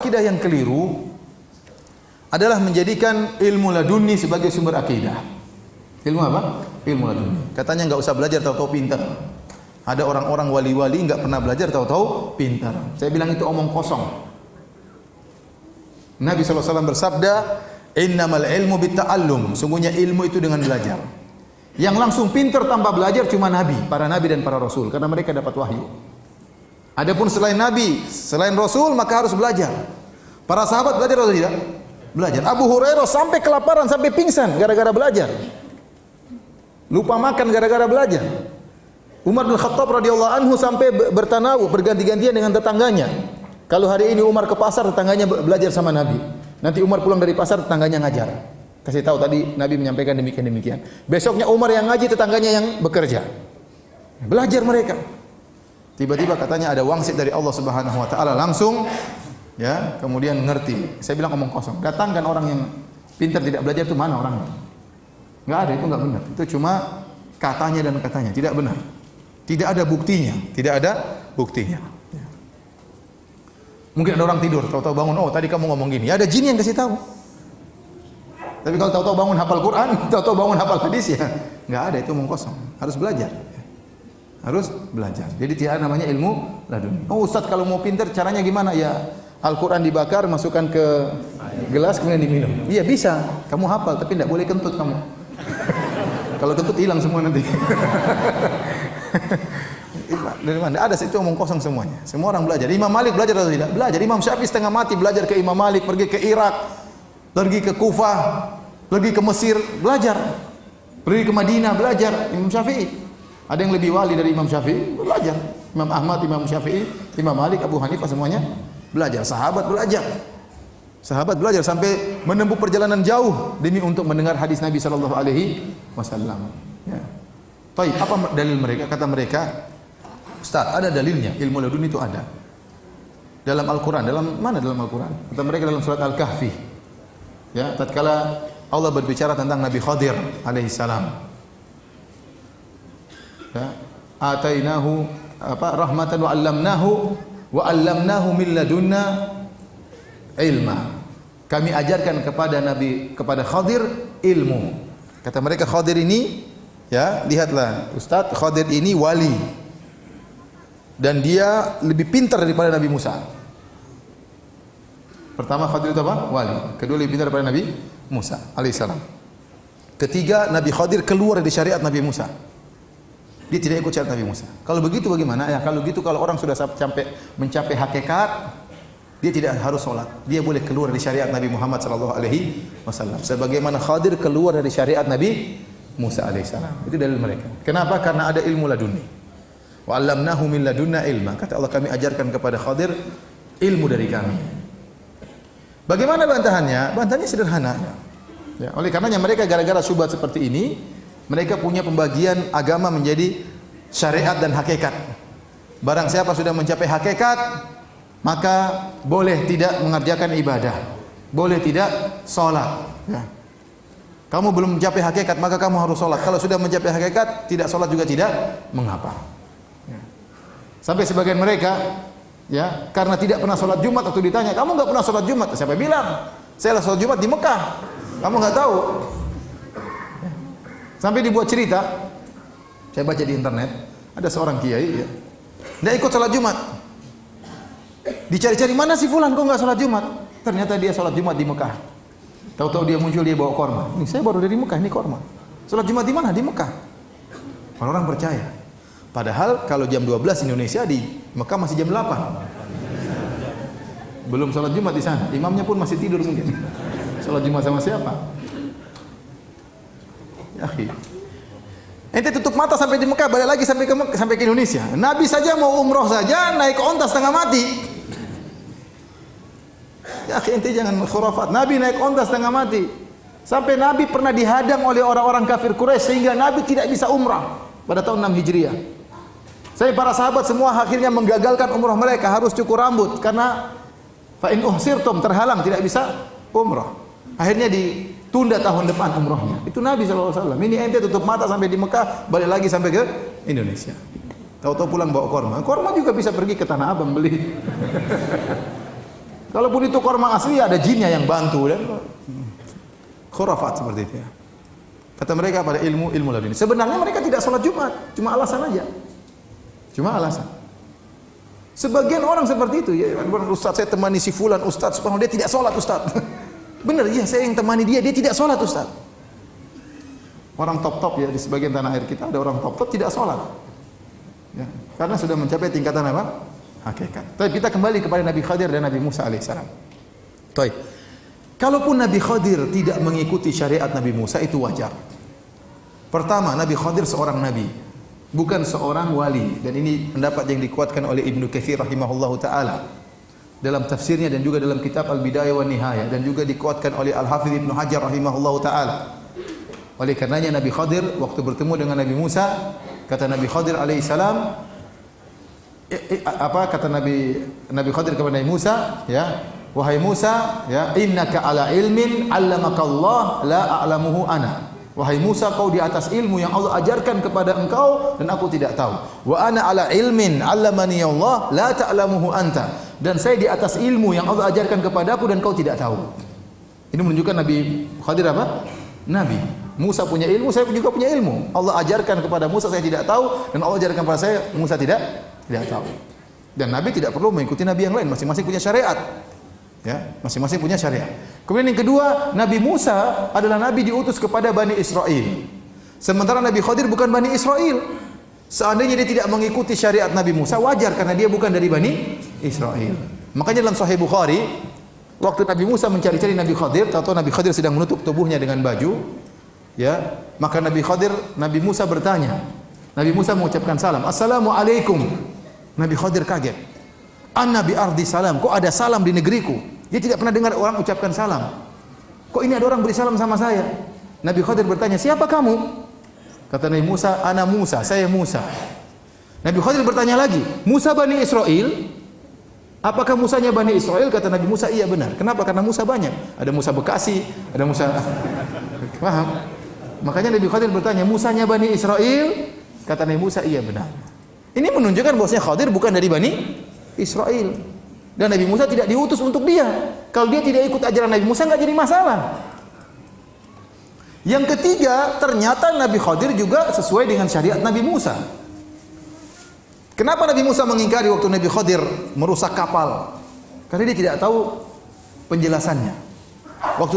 Akidah yang keliru adalah menjadikan ilmu laduni sebagai sumber akidah. Ilmu apa? Ilmu laduni. Katanya enggak usah belajar, tahu-tahu pintar. Ada orang-orang wali-wali enggak pernah belajar, tahu-tahu pintar. Saya bilang itu omong kosong. Nabi SAW bersabda, "Innamal ilmu bitta'allum." Sungguhnya ilmu itu dengan belajar. Yang langsung pintar tanpa belajar cuma Nabi, para Nabi dan para Rasul, karena mereka dapat wahyu. Adapun selain Nabi, selain Rasul, maka harus belajar. Para sahabat belajar atau tidak? Belajar. Abu Hurairah sampai kelaparan, sampai pingsan gara-gara belajar. Lupa makan gara-gara belajar. Umar bin Khattab radhiyallahu anhu sampai bertanawuh, berganti-gantian dengan tetangganya. Kalau hari ini Umar ke pasar, tetangganya belajar sama Nabi. Nanti Umar pulang dari pasar, tetangganya ngajar. Kasih tahu tadi Nabi menyampaikan demikian. Besoknya Umar yang ngaji, tetangganya yang bekerja. Belajar mereka. Tiba-tiba katanya ada wangsit dari Allah Subhanahu wa taala langsung, ya, kemudian ngerti. Saya bilang omong kosong. Datangkan orang yang pintar tidak belajar itu mana orangnya? Enggak ada, itu enggak benar. Itu cuma katanya dan katanya, tidak benar. Tidak ada buktinya, tidak ada buktinya. Mungkin ada orang tidur, tahu-tahu bangun, oh tadi kamu ngomong gini. Ya ada jin yang kasih tahu. Tapi kalau tahu-tahu bangun hafal Quran, tahu-tahu bangun hafal hadis, ya enggak ada, itu omong kosong. Harus belajar. Harus belajar. Jadi tidak namanya ilmu laduni. Oh Ustaz, kalau mau pintar caranya gimana? Ya Al-Quran dibakar, masukkan ke gelas kemudian diminum. Iya bisa. Kamu hafal tapi tidak boleh kentut kamu. Kalau kentut hilang semua nanti. Dari mana? Ada, itu omong kosong semuanya. Semua orang belajar. Imam Malik belajar atau tidak? Belajar. Imam Syafi'i setengah mati belajar ke Imam Malik, pergi ke Irak, pergi ke Kufah, pergi ke Mesir, belajar. Pergi ke Madinah, belajar. Imam Syafi'i. Ada yang lebih wali dari Imam Syafi'i? Belajar. Imam Ahmad, Imam Syafi'i, Imam Malik, Abu Hanifah semuanya belajar. Sahabat belajar. Sahabat belajar sampai menempuh perjalanan jauh demi untuk mendengar hadis Nabi sallallahu alaihi wasallam. Ya. Baik, apa dalil mereka? Kata mereka, Ustaz, ada dalilnya, ilmu laduni itu ada. Dalam Al-Qur'an, dalam mana dalam Al-Qur'an? Kata mereka dalam surat Al-Kahfi. Ya, tatkala Allah berbicara tentang Nabi Khadir alaihi salam. Ya, atainahu rahmatan wa 'allamnahu min ladunna ilma. Kami ajarkan kepada Khadir ilmu. Kata mereka Khadir ini, ya, lihatlah Ustaz, Khadir ini wali. Dan dia lebih pintar daripada Nabi Musa. Pertama Khadir itu apa? Wali. Kedua lebih pintar daripada Nabi Musa alaihissalam. Ketiga Nabi Khadir keluar dari syariat Nabi Musa. Dia tidak ikut syariat Nabi Musa. Kalau begitu bagaimana? Ya kalau gitu, kalau orang sudah mencapai hakikat, dia tidak harus sholat. Dia boleh keluar dari syariat Nabi Muhammad sallallahu alaihi wasallam. Sebagaimana Khadir keluar dari syariat Nabi Musa alaihissalam. Itu dalil mereka. Kenapa? Karena ada ilmu laduni. Wa 'allamnahu min ladunna ilma. Kata Allah, kami ajarkan kepada Khadir ilmu dari kami. Bagaimana bantahannya? Bantahannya sederhana. Ya, oleh karenanya mereka gara-gara syubhat seperti ini, mereka punya pembagian agama menjadi syariat dan hakikat. Barang siapa sudah mencapai hakikat, maka boleh tidak mengerjakan ibadah, boleh tidak sholat. Ya. Kamu belum mencapai hakikat, maka kamu harus sholat. Kalau sudah mencapai hakikat, tidak sholat juga tidak mengapa. Ya. Sampai sebagian mereka, ya, karena tidak pernah sholat Jumat, atau ditanya, kamu nggak pernah sholat Jumat? Siapa bilang? Saya sholat Jumat di Mekah. Kamu nggak tahu? Sampai dibuat cerita, saya baca di internet, ada seorang kiai, ya, dia ikut sholat Jumat. Dicari-cari, mana si fulan kok nggak sholat Jumat? Ternyata dia sholat Jumat di Mekah. Tahu-tahu dia muncul, dia bawa korma. Ini saya baru dari Mekah, ini korma. Sholat Jumat di mana? Di Mekah. Orang-orang percaya. Padahal kalau jam 12 Indonesia, di Mekah masih jam 8. Belum sholat Jumat di sana. Imamnya pun masih tidur mungkin. Sholat Jumat sama siapa? Ya, ente tutup mata sampai di Mekah, balik lagi sampai ke Indonesia. Nabi saja mau umroh saja naik onta setengah mati. Ya, ente jangan khurafat. Nabi naik onta setengah mati. Sampai Nabi pernah dihadang oleh orang-orang kafir Quraisy sehingga Nabi tidak bisa umrah pada tahun 6 Hijriah. Saya para sahabat semua akhirnya menggagalkan umrah mereka, harus cukur rambut karena fa in uhsirtum, terhalang tidak bisa umrah. Akhirnya ditunda tahun depan umrahnya. Itu Nabi SAW. Ini ente tutup mata sampai di Mekah, balik lagi sampai ke Indonesia. Tahu-tahu pulang bawa korma. Korma juga bisa pergi ke Tanah Abang beli. Kalaupun itu korma asli, ada jinnya yang bantu dan khurafat seperti itu ya. Kata mereka pada ilmu laduni. Sebenarnya mereka tidak sholat Jumat, cuma alasan aja. Cuma alasan. Sebagian orang seperti itu ya, Ustaz saya temani si fulan, Ustaz subhanallah dia tidak sholat Ustaz. Benar ya, saya yang temani dia tidak sholat Ustaz. Orang top-top ya di sebagian tanah air kita ada orang top-top tidak sholat. Ya, karena sudah mencapai tingkatan apa? Hakikat. Tapi kita kembali kepada Nabi Khadir dan Nabi Musa alaihissalam. Baik. Kalaupun Nabi Khadir tidak mengikuti syariat Nabi Musa itu wajar. Pertama, Nabi Khadir seorang nabi, bukan seorang wali, dan ini pendapat yang dikuatkan oleh Ibnu Katsir rahimahullahu taala dalam tafsirnya dan juga dalam kitab Al-Bidayah wan Nihayah, dan juga dikuatkan oleh Al-Hafidz Ibnu Hajar rahimahullahu taala. Oleh karenanya Nabi Khadir waktu bertemu dengan Nabi Musa, kata Nabi Khadir alaihissalam, apa kata Nabi Khadir kepada Nabi Musa, ya, wahai Musa, ya, innaka ala ilmin 'allamaka Allah la a'lamuhu ana. Wahai Musa, kau di atas ilmu yang Allah ajarkan kepada engkau dan aku tidak tahu. Wa ana ala ilmin 'allamani Allah la ta'lamuhu anta. Dan saya di atas ilmu yang Allah ajarkan kepadaku dan kau tidak tahu. Ini menunjukkan Nabi Khadir apa? Nabi. Musa punya ilmu, saya juga punya ilmu. Allah ajarkan kepada Musa, saya tidak tahu, dan Allah ajarkan kepada saya, Musa tidak tahu. Dan Nabi tidak perlu mengikuti Nabi yang lain, masing-masing punya syariat. Ya, masing-masing punya syariat. Kemudian yang kedua, Nabi Musa adalah Nabi diutus kepada Bani Israel. Sementara Nabi Khadir bukan Bani Israel. Seandainya dia tidak mengikuti syariat Nabi Musa, wajar karena dia bukan dari Bani Israel. Makanya dalam Sahih Bukhari, waktu Nabi Musa mencari-cari Nabi Khadir, atau Nabi Khadir sedang menutup tubuhnya dengan baju, ya, maka Nabi Musa bertanya. Nabi Musa mengucapkan salam, Assalamualaikum. Nabi Khadir kaget. Anna bi ardi salam, kok ada salam di negeriku? Dia tidak pernah dengar orang ucapkan salam. Kok ini ada orang beri salam sama saya? Nabi Khadir bertanya, siapa kamu? Kata Nabi Musa, ana Musa, saya Musa. Nabi Khadir bertanya lagi, Musa Bani Israel? Apakah Musanya Bani Israel? Kata Nabi Musa, iya benar. Kenapa? Karena Musa banyak. Ada Musa Bekasi, ada Musa... Paham? Makanya Nabi Khadir bertanya, Musanya Bani Israel? Kata Nabi Musa, iya benar. Ini menunjukkan bahwasanya Khadir bukan dari Bani Israel. Dan Nabi Musa tidak diutus untuk dia. Kalau dia tidak ikut ajaran Nabi Musa, nggak jadi masalah. Yang ketiga, ternyata Nabi Khadir juga sesuai dengan syariat Nabi Musa. Kenapa Nabi Musa mengingkari waktu Nabi Khadir merusak kapal? Karena dia tidak tahu penjelasannya. Waktu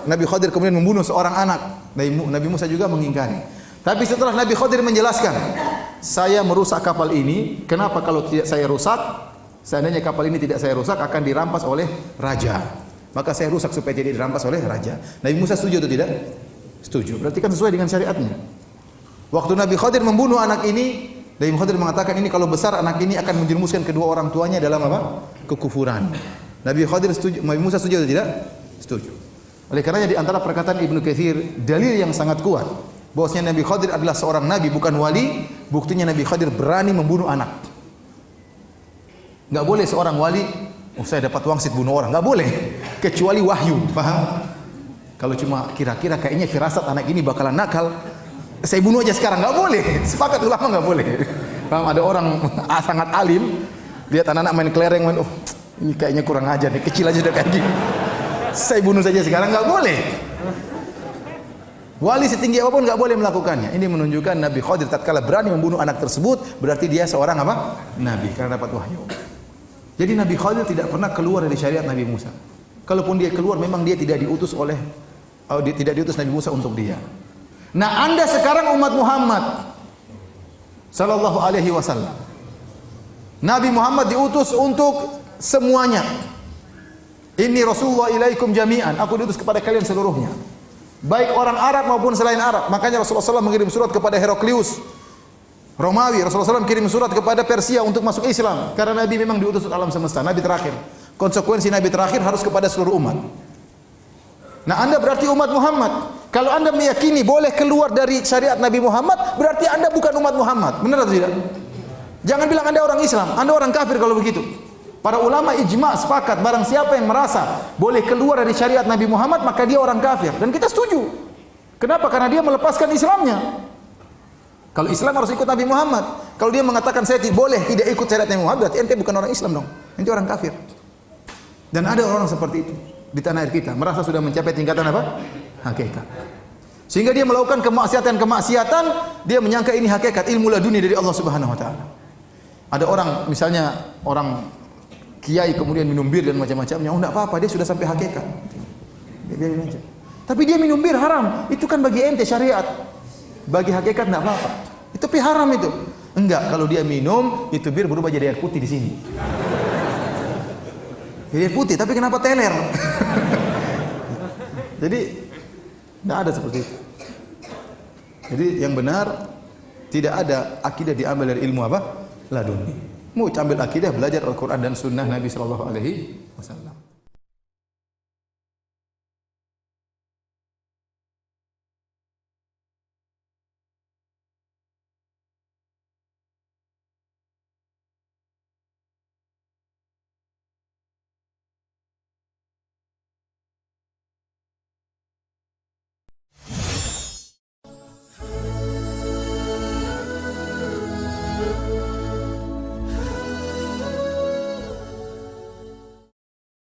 Nabi Khadir kemudian membunuh seorang anak, Nabi Musa juga mengingkari. Tapi setelah Nabi Khadir menjelaskan, saya merusak kapal ini, kenapa kalau tidak saya rusak? Seandainya kapal ini tidak saya rusak, akan dirampas oleh raja. Maka saya rusak supaya tidak dirampas oleh raja. Nabi Musa setuju atau tidak? Setuju. Berarti kan sesuai dengan syariatnya. Waktu Nabi Khadir membunuh anak ini, Nabi Khadir mengatakan ini kalau besar anak ini akan menjerumuskan kedua orang tuanya dalam apa? Kekufuran. Nabi Khadir setuju, Nabi Musa setuju atau tidak? Setuju. Oleh karenanya di antara perkataan Ibnu Katsir, dalil yang sangat kuat bahwasanya Nabi Khadir adalah seorang nabi bukan wali, buktinya Nabi Khadir berani membunuh anak. Enggak boleh seorang wali, saya dapat wangsit bunuh orang, enggak boleh kecuali wahyu, paham? Kalau cuma kira-kira kayaknya firasat anak ini bakalan nakal, saya bunuh aja sekarang, enggak boleh. Sepakat ulama enggak boleh. Paham? Ada orang sangat alim, lihat anak-anak main kelereng, ini kayaknya kurang ajar nih, kecil aja udah kayak gini. Saya bunuh saja sekarang, enggak boleh. Wali setinggi apapun enggak boleh melakukannya. Ini menunjukkan Nabi Khadir tatkala berani membunuh anak tersebut, berarti dia seorang apa? Nabi, karena dapat wahyu. Jadi Nabi Khadir tidak pernah keluar dari syariat Nabi Musa. Kalaupun dia keluar, memang dia tidak diutus Nabi Musa untuk dia. Nah, Anda sekarang umat Muhammad sallallahu alaihi wasallam. Nabi Muhammad diutus untuk semuanya. Inni Rasulullah ilaikum jami'an. Aku diutus kepada kalian seluruhnya. Baik orang Arab maupun selain Arab. Makanya Rasulullah SAW mengirim surat kepada Heraklius Romawi, Rasulullah SAW kirim surat kepada Persia untuk masuk Islam. Karena Nabi memang diutus untuk alam semesta, Nabi terakhir. Konsekuensi Nabi terakhir harus kepada seluruh umat. Nah, Anda berarti umat Muhammad. Kalau Anda meyakini boleh keluar dari syariat Nabi Muhammad, berarti Anda bukan umat Muhammad. Benar atau tidak? Jangan bilang Anda orang Islam, Anda orang kafir kalau begitu. Para ulama ijma' sepakat, barang siapa yang merasa boleh keluar dari syariat Nabi Muhammad, maka dia orang kafir. Dan kita setuju. Kenapa? Karena dia melepaskan Islamnya. Kalau Islam harus ikut Nabi Muhammad. Kalau dia mengatakan saya boleh tidak ikut syariat Nabi Muhammad, berarti ente bukan orang Islam dong. Ente orang kafir. Dan ada orang seperti itu di tanah air kita, merasa sudah mencapai tingkatan apa? Hakikat. Sehingga dia melakukan kemaksiatan, dia menyangka ini hakikat, ilmu laduni dari Allah Subhanahu wa taala. Ada orang, misalnya orang kiai kemudian minum bir dan macam-macamnya, oh enggak apa-apa, dia sudah sampai hakikat. Biarin aja. Tapi dia minum bir haram, itu kan bagi ente syariat. Bagi hakikat enggak apa-apa. Itu haram itu. Enggak, kalau dia minum, itu bir berubah jadi air putih di sini. Air putih, tapi kenapa teler? Jadi enggak ada seperti itu. Jadi yang benar, tidak ada akidah diambil dari ilmu apa? Laduni. Mau ambil akidah, belajar Al-Quran dan Sunnah Nabi Sallallahu Alaihi Wasallam.